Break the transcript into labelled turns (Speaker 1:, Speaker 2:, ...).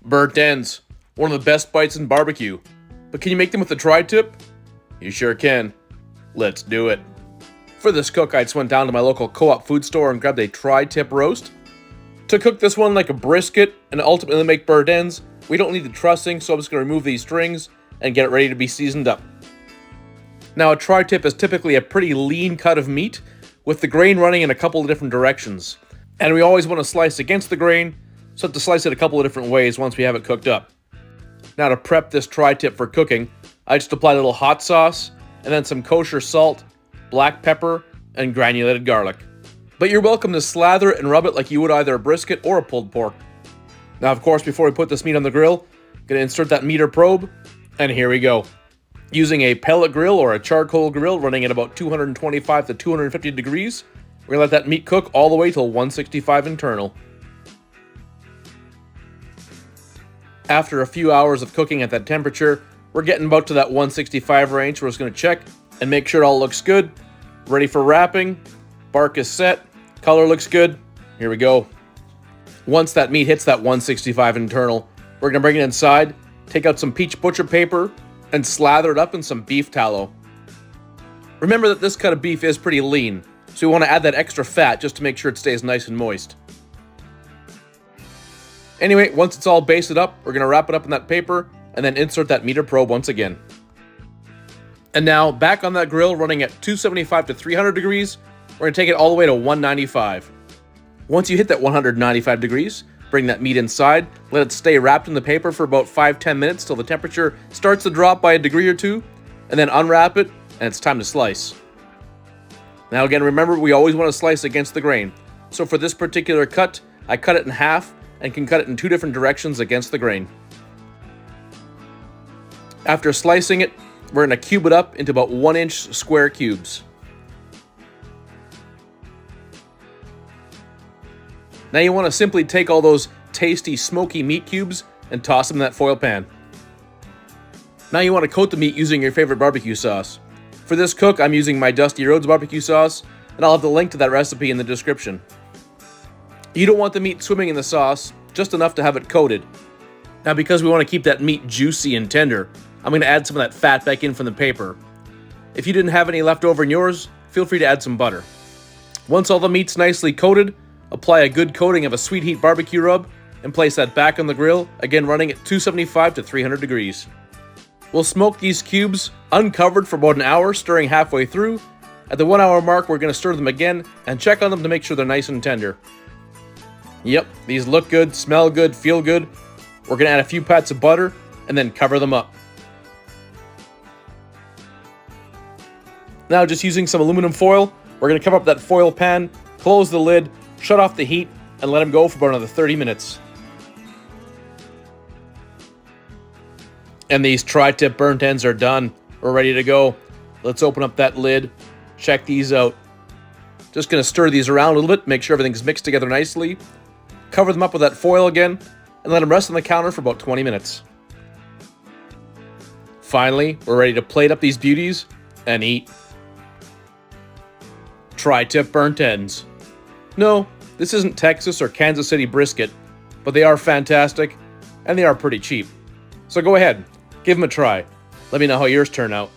Speaker 1: Burnt ends, one of the best bites in barbecue. But can you make them with the tri-tip? You sure can. Let's do it. For this cook, I just went down to my local co-op food store and grabbed a tri-tip roast. To cook this one like a brisket and ultimately make burnt ends, we don't need the trussing, so I'm just going to remove these strings and get it ready to be seasoned up. Now, a tri-tip is typically a pretty lean cut of meat, with the grain running in a couple of different directions. And we always want to slice against the grain, so to slice it a couple of different ways once we have it cooked up. Now, to prep this tri-tip for cooking, I just apply a little hot sauce, and then some kosher salt, black pepper, and granulated garlic. But you're welcome to slather it and rub it like you would either a brisket or a pulled pork. Now, of course, before we put this meat on the grill, gonna insert that meter probe, and here we go. Using a pellet grill or a charcoal grill running at about 225 to 250 degrees, we're gonna let that meat cook all the way till 165 internal. After a few hours of cooking at that temperature, we're getting about to that 165 range. We're just gonna check and make sure it all looks good. Ready for wrapping. Bark is set. Color looks good. Here we go. Once that meat hits that 165 internal, we're gonna bring it inside, take out some peach butcher paper, and slather it up in some beef tallow. Remember that this cut of beef is pretty lean, so we want to add that extra fat just to make sure it stays nice and moist. Anyway, once it's all basted up, we're going to wrap it up in that paper and then insert that meter probe once again. And now, back on that grill running at 275 to 300 degrees, we're going to take it all the way to 195. Once you hit that 195 degrees, bring that meat inside, let it stay wrapped in the paper for about 5-10 minutes till the temperature starts to drop by a degree or two, and then unwrap it, and it's time to slice. Now again, remember, we always want to slice against the grain. So for this particular cut, I cut it in half and can cut it in 2 different directions against the grain. After slicing it, we're going to cube it up into about 1-inch square cubes. Now you want to simply take all those tasty, smoky meat cubes and toss them in that foil pan. Now you want to coat the meat using your favorite barbecue sauce. For this cook, I'm using my Dusty Rhodes barbecue sauce, and I'll have the link to that recipe in the description. You don't want the meat swimming in the sauce, just enough to have it coated. Now, because we want to keep that meat juicy and tender, I'm going to add some of that fat back in from the paper. If you didn't have any left over in yours, feel free to add some butter. Once all the meat's nicely coated, apply a good coating of a sweet heat barbecue rub and place that back on the grill, again running at 275 to 300 degrees. We'll smoke these cubes uncovered for about an hour, stirring halfway through. At the 1 hour mark, we're going to stir them again and check on them to make sure they're nice and tender. Yep, these look good, smell good, feel good. We're going to add a few pats of butter and then cover them up. Now, just using some aluminum foil, we're going to cover up that foil pan, close the lid, shut off the heat, and let them go for about another 30 minutes. And these tri-tip burnt ends are done. We're ready to go. Let's open up that lid, check these out. Just going to stir these around a little bit, make sure everything's mixed together nicely. Cover them up with that foil again, and let them rest on the counter for about 20 minutes. Finally, we're ready to plate up these beauties and eat. Tri-tip burnt ends. No, this isn't Texas or Kansas City brisket, but they are fantastic, and they are pretty cheap. So go ahead, give them a try. Let me know how yours turn out.